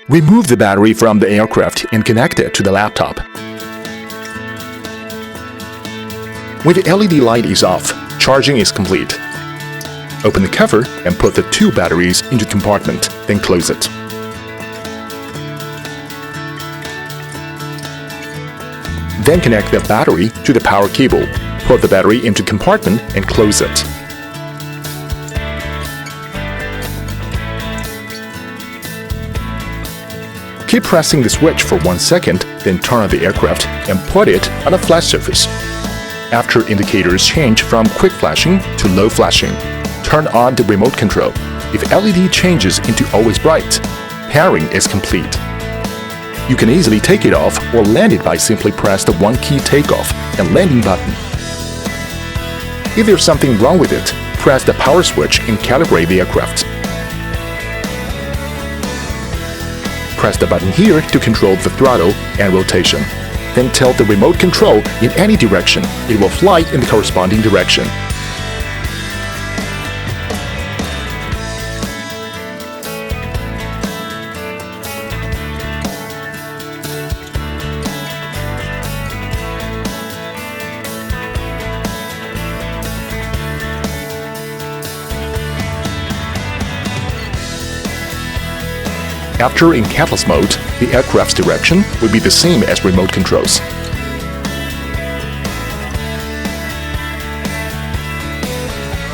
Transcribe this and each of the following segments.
Remove the battery from the aircraft and connect it to the laptop. When the LED light is off, charging is complete. Open the cover and put the 2 batteries into the compartment, then close it. Then connect the battery to the power cable. Put the battery into the compartment and close it. Keep pressing the switch for 1 second, then turn on the aircraft and put it on a flat surface. After indicators change from quick flashing to low flashing, turn on the remote control. If LED changes into always bright, pairing is complete. You can easily take it off or land it by simply press the 1-key takeoff and landing button. If there's something wrong with it, press the power switch and calibrate the aircraft. Press the button here to control the throttle and rotation. Then tilt the remote control in any direction. It will fly in the corresponding direction. After in headless mode, the aircraft's direction will be the same as remote controls.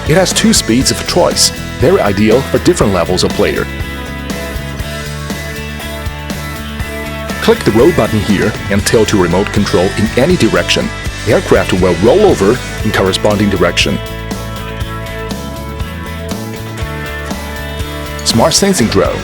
It has 2 speeds of choice, very ideal for different levels of player. Click the roll button here and tilt to remote control in any direction. The aircraft will roll over in corresponding direction. Smart Sensing Drone.